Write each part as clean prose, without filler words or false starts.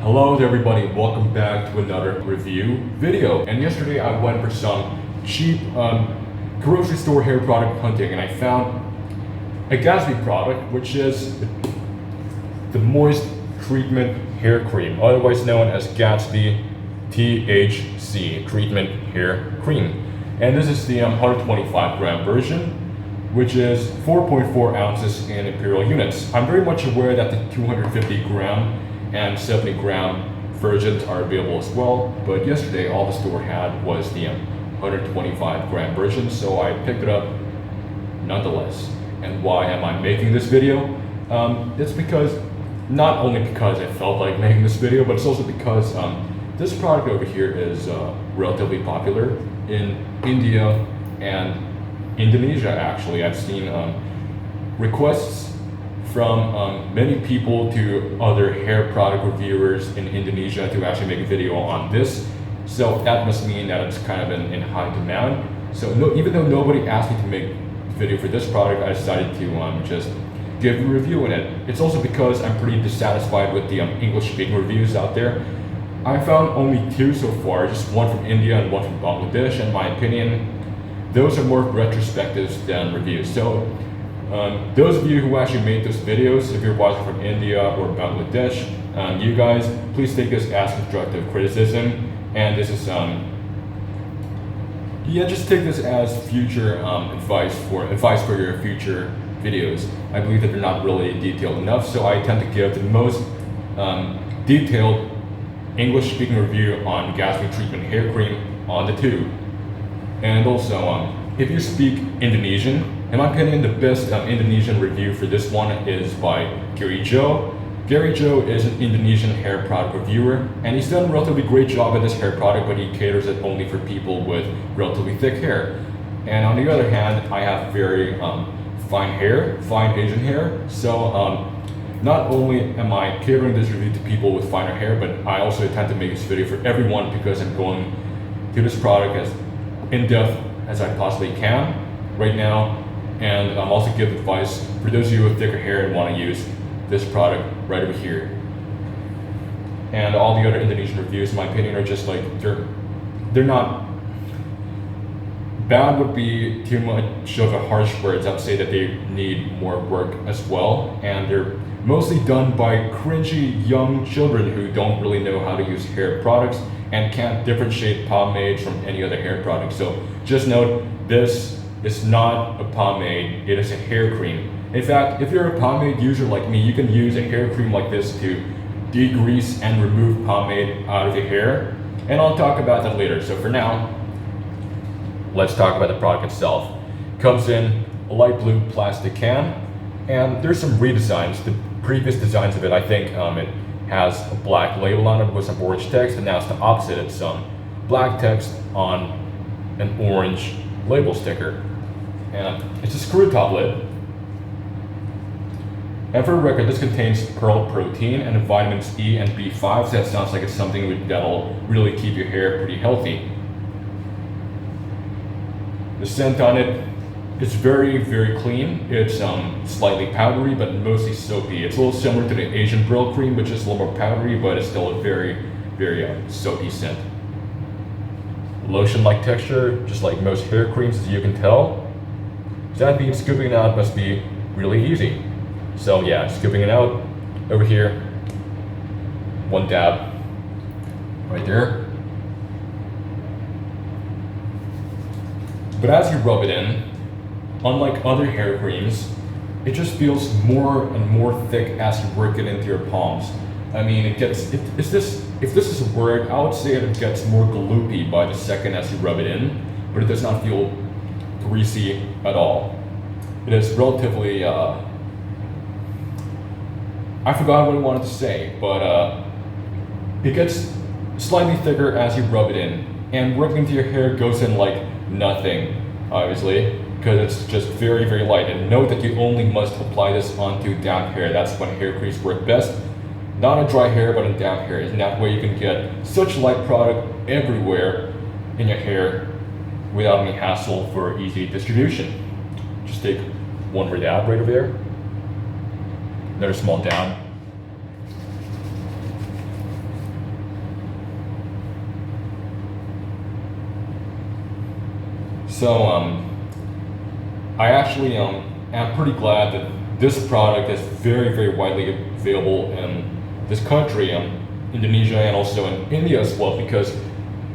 Hello there everybody, welcome back to another review video. And yesterday I went for some cheap grocery store hair product hunting and I found a Gatsby product, which is the Moist Treatment Hair Cream, otherwise known as Gatsby THC Treatment Hair Cream. And this is the 125 gram version, which is 4.4 ounces in imperial units. I'm very much aware that the 250 gram and 70 gram versions are available as well, but yesterday all the store had was the 125 gram version, so I picked it up nonetheless. And why am I making this video? It's because, not only because I felt like making this video, but it's also because this product over here is relatively popular in India and Indonesia. Actually, I've seen requests from many people to other hair product reviewers in Indonesia to actually make a video on this. So that must mean that it's kind of in high demand. So even though nobody asked me to make a video for this product, I decided to just give a review on it. It's also because I'm pretty dissatisfied with the English-speaking reviews out there. I found only two so far, just one from India and one from Bangladesh. In my opinion, those are more retrospectives than reviews. So those of you who actually made those videos, if you're watching from India or Bangladesh, you guys, please take this as constructive criticism. And this is, just take this as future advice for your future videos. I believe that they're not really detailed enough, so I tend to give the most detailed English-speaking review on Gatsby Treatment Hair Cream on the tube. And also, if you speak Indonesian, in my opinion, the best Indonesian review for this one is by Gary Joe. Gary Joe is an Indonesian hair product reviewer, and he's done a relatively great job at this hair product, but he caters it only for people with relatively thick hair. And on the other hand, I have very fine hair, fine Asian hair, so not only am I catering this review to people with finer hair, but I also intend to make this video for everyone because I'm going to this product as in-depth as I possibly can right now. And I'm also give advice for those of you with thicker hair and want to use this product right over here. And all the other Indonesian reviews, in my opinion, are just like, they're not, bad would be too much of a harsh words. I'd say that they need more work as well. And they're mostly done by cringy young children who don't really know how to use hair products and can't differentiate pomades from any other hair product. So just note, this is not a pomade, it is a hair cream. In fact, if you're a pomade user like me, you can use a hair cream like this to degrease and remove pomade out of your hair. And I'll talk about that later. So for now, let's talk about the product itself. It comes in a light blue plastic can, and there's some redesigns. The previous designs of it, I think it has a black label on it with some orange text, and now it's the opposite. It's some black text on an orange label sticker. And it's a screw top lid. And for the record, this contains pearl protein and vitamins E and B5, so that sounds like it's something that'll really keep your hair pretty healthy. The scent on it is very, very clean. It's slightly powdery, but mostly soapy. It's a little similar to the Asian Brill cream, which is a little more powdery, but it's still a very, very soapy scent. Lotion-like texture, just like most hair creams, as you can tell. So that means scooping it out must be really easy. So yeah, scooping it out over here, one dab right there. But as you rub it in, unlike other hair creams, it just feels more and more thick as you work it into your palms. I mean, it gets, if this is a word, I would say it gets more gloopy by the second as you rub it in, but it does not feel greasy at all. It is relatively, I forgot what I wanted to say, but it gets slightly thicker as you rub it in, and working into your hair goes in like nothing, obviously, because it's just very, very light. And note that you only must apply this onto damp hair. That's when hair creams work best. Not on dry hair, but on damp hair. And that way you can get such light product everywhere in your hair without any hassle for easy distribution. Just take one more dab right over there. Another small dab. So I actually am pretty glad that this product is very widely available in this country, Indonesia, and also in India as well, because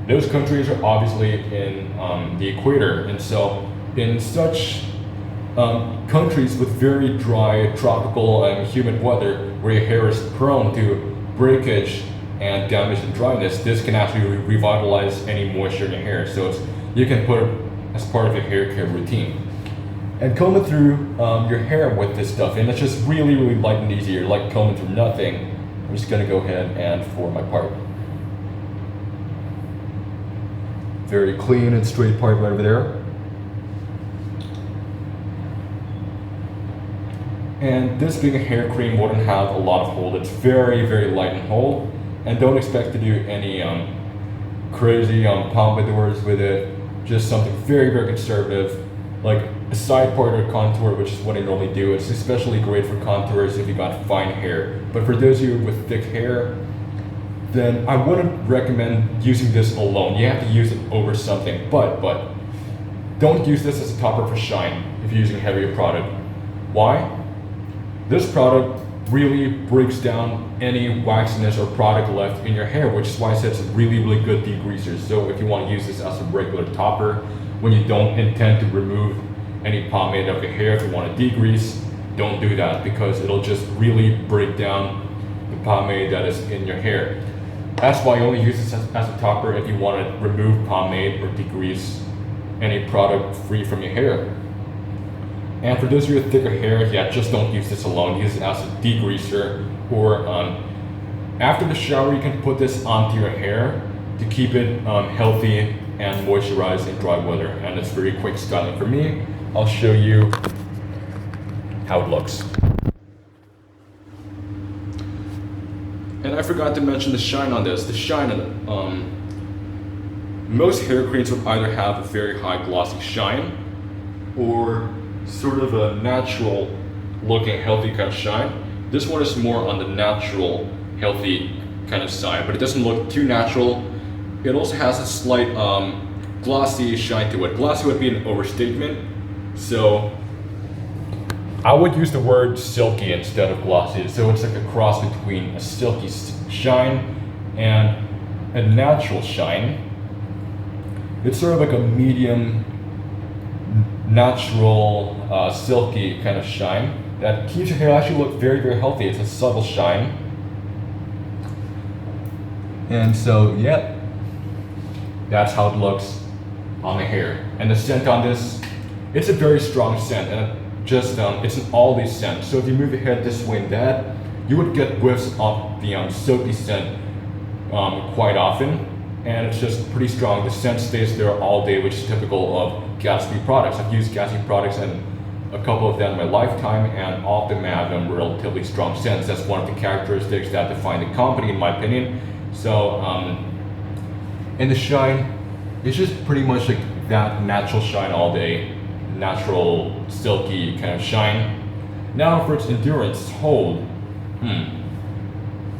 those countries are obviously in the equator, and so in such countries with very dry, tropical, and humid weather, where your hair is prone to breakage and damage and dryness, this can actually revitalize any moisture in your hair. So you can put it as part of your hair care routine. And combing through your hair with this stuff, and it's just really light and easy. You're like combing through nothing. I'm just gonna go ahead and for my part. Very clean and straight part right over there. And this being a hair cream wouldn't have a lot of hold. It's very light and hold. And don't expect to do any crazy pompadours with it. Just something very conservative, like a side part or contour, which is what I normally do. It's especially great for contours if you got fine hair. But for those of you with thick hair, then I wouldn't recommend using this alone. You have to use it over something. But don't use this as a topper for shine if you're using a heavier product. Why? This product really breaks down any waxiness or product left in your hair, which is why I said it's a really good degreaser. So if you want to use this as a regular topper, when you don't intend to remove any pomade of your hair, if you want to degrease, don't do that, because it'll just really break down the pomade that is in your hair. That's why I only use this as a topper if you want to remove pomade or degrease any product free from your hair. And for those of you with thicker hair, yeah, just don't use this alone. Use it as a degreaser, or after the shower, you can put this onto your hair to keep it healthy and moisturized in dry weather. And it's very quick styling for me. I'll show you how it looks. And I forgot to mention the shine on this. The shine on most hair creams would either have a very high glossy shine or sort of a natural looking healthy kind of shine. This one is more on the natural healthy kind of side, but it doesn't look too natural. It also has a slight glossy shine to it. Glossy would be an overstatement, so I would use the word silky instead of glossy. So it's like a cross between a silky shine and a natural shine. It's sort of like a medium natural silky kind of shine that keeps your hair actually look very healthy. It's a subtle shine. And so yeah, that's how it looks on the hair. And the scent on this, it's a very strong scent, and it's an all-day scent. So if you move your head this way and that, you would get whiffs of the silky scent quite often. And it's just pretty strong. The scent stays there all day, which is typical of Gatsby products. I've used Gatsby products and a couple of them in my lifetime, and all of them have relatively strong scents. That's one of the characteristics that define the company, in my opinion. So, and the shine, it's just pretty much like that natural shine all day, natural silky kind of shine. Now for its endurance, hold.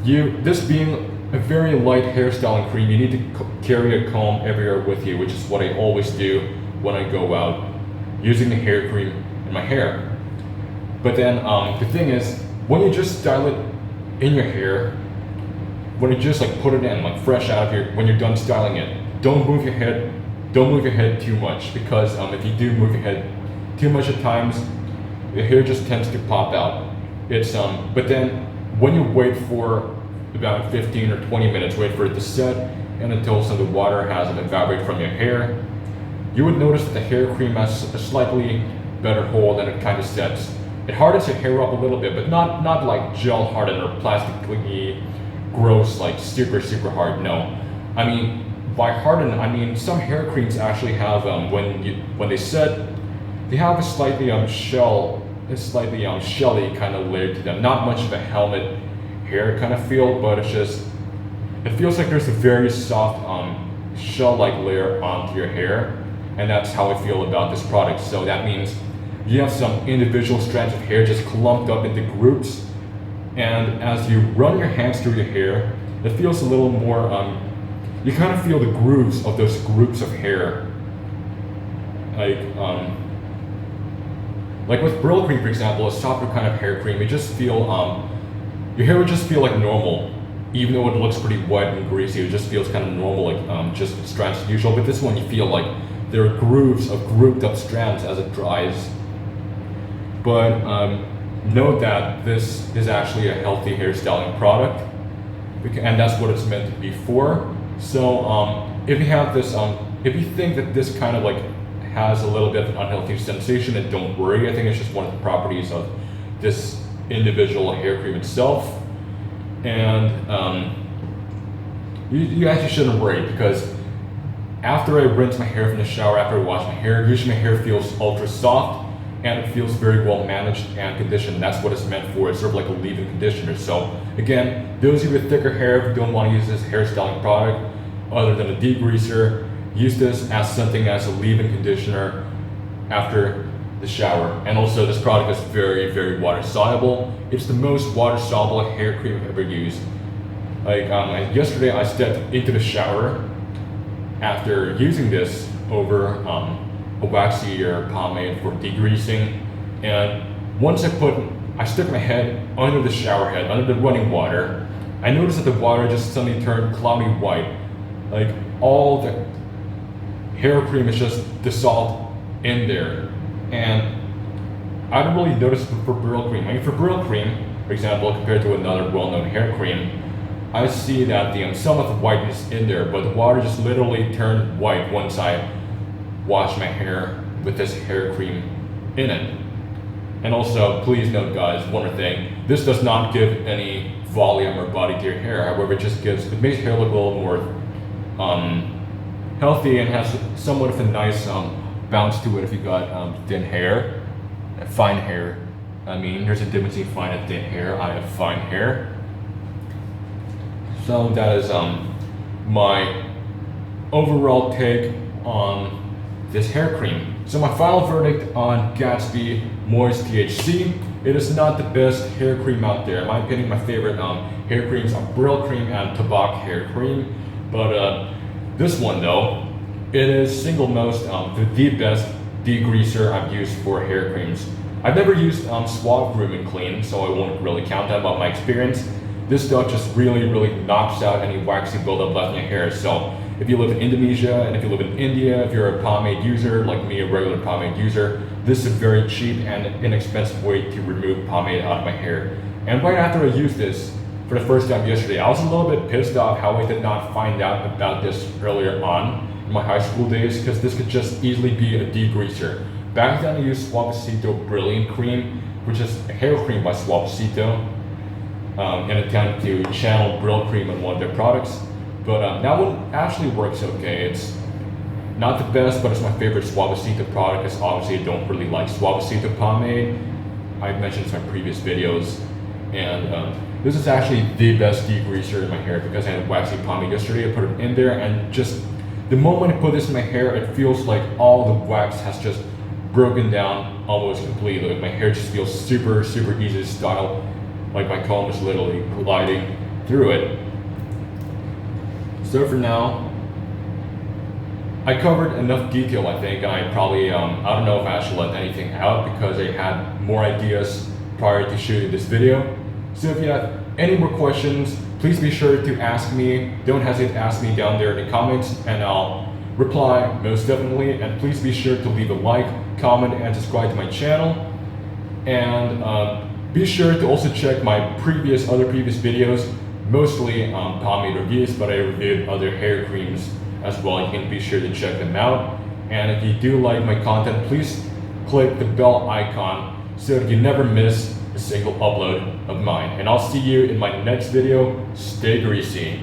This being a very light hairstyling cream, you need to carry a comb everywhere with you, which is what I always do when I go out, using the hair cream in my hair. But then the thing is, when you just style it in your hair, when you just like put it in, like fresh out of when you're done styling it, don't move your head too much, because if you do move your head too much at times, the hair just tends to pop out. But then when you wait for about 15 or 20 minutes, wait for it to set, and until some of the water has evaporated from your hair, you would notice that the hair cream has a slightly better hold and it kind of sets. It hardens your hair up a little bit, but not like gel hardened or plastically gross, like super hard. No, I mean by hardened, I mean some hair creams actually have when they set, they have a slightly shelly kind of layer to them. Not much of a helmet hair kind of feel, but it feels like there's a very soft shell-like layer onto your hair, and that's how I feel about this product. So that means you have some individual strands of hair just clumped up into groups, and as you run your hands through your hair, it feels a little more, you kind of feel the grooves of those groups of hair. like with Brill Cream, for example, a softer kind of hair cream, you just feel your hair would just feel like normal, even though it looks pretty wet and greasy. It just feels kind of normal, like just strands as usual. But this one, you feel like there are grooves of grouped up strands as it dries. But note that this is actually a healthy hairstyling product, and that's what it's meant to be for. So if you have this, if you think that this kind of like has a little bit of an unhealthy sensation, then don't worry. I think it's just one of the properties of this individual hair cream itself. And you actually shouldn't worry, because after I rinse my hair from the shower, after I wash my hair, usually my hair feels ultra soft and it feels very well managed and conditioned. That's what it's meant for. It's sort of like a leave-in conditioner. So again, those of you with thicker hair, if you don't want to use this hairstyling product other than a degreaser, use this as something as a leave-in conditioner after the shower. And also, this product is very, very water soluble. It's the most water soluble hair cream I've ever used. Like yesterday, I stepped into the shower after using this over a waxy or pomade for degreasing, and once I stuck my head under the shower head, under the running water, I noticed that the water just suddenly turned cloudy white. Like all the hair cream is just dissolved in there. And I don't really notice it for Brill Cream. I mean, for Brill Cream, for example, compared to another well-known hair cream, I see that some of the whiteness in there, but the water just literally turned white once I washed my hair with this hair cream in it. And also, please note, guys, one more thing: this does not give any volume or body to your hair. However, it makes your hair look a little more healthy and has somewhat of a nice bounce to it if you got thin hair, fine hair. I mean, there's a difference between fine and thin hair. I have fine hair. So that is my overall take on this hair cream. So my final verdict on Gatsby Moist THC: it is not the best hair cream out there. In my opinion, my favorite hair creams are Brill Cream and Tabak hair cream. But this one though, it is single most the best degreaser I've used for hair creams. I've never used Suave Groom and Clean, so I won't really count that about my experience. This stuff just really, really knocks out any waxy buildup left in your hair. So if you live in Indonesia, and if you live in India, if you're a pomade user like me, a regular pomade user, this is a very cheap and inexpensive way to remove pomade out of my hair. And right after I used this for the first time yesterday, I was a little bit pissed off how I did not find out about this earlier on in my high school days, because this could just easily be a degreaser. Back then I used Suavecito Brilliant Cream, which is a hair cream by Suavecito, in an attempt to channel Brill Cream in one of their products. But that one actually works okay. It's not the best, but it's my favorite Suavecito product, because obviously I don't really like Suavecito pomade. I've mentioned this in my previous videos. And this is actually the best degreaser in my hair, because I had waxy pomade yesterday. I put it in there, and just the moment I put this in my hair, it feels like all the wax has just broken down almost completely. Like my hair just feels super, super easy to style. Like my comb is literally gliding through it. So for now, I covered enough detail, I think, and I probably, I don't know if I actually left anything out, because I had more ideas prior to shooting this video. So if you have any more questions, please be sure to ask me. Don't hesitate to ask me down there in the comments, and I'll reply most definitely. And please be sure to leave a like, comment, and subscribe to my channel. And be sure to also check my other previous videos, mostly pomade reviews, but I reviewed other hair creams as well. You can be sure to check them out. And if you do like my content, please click the bell icon so that you never miss a single upload of mine. And I'll see you in my next video. Stay greasy.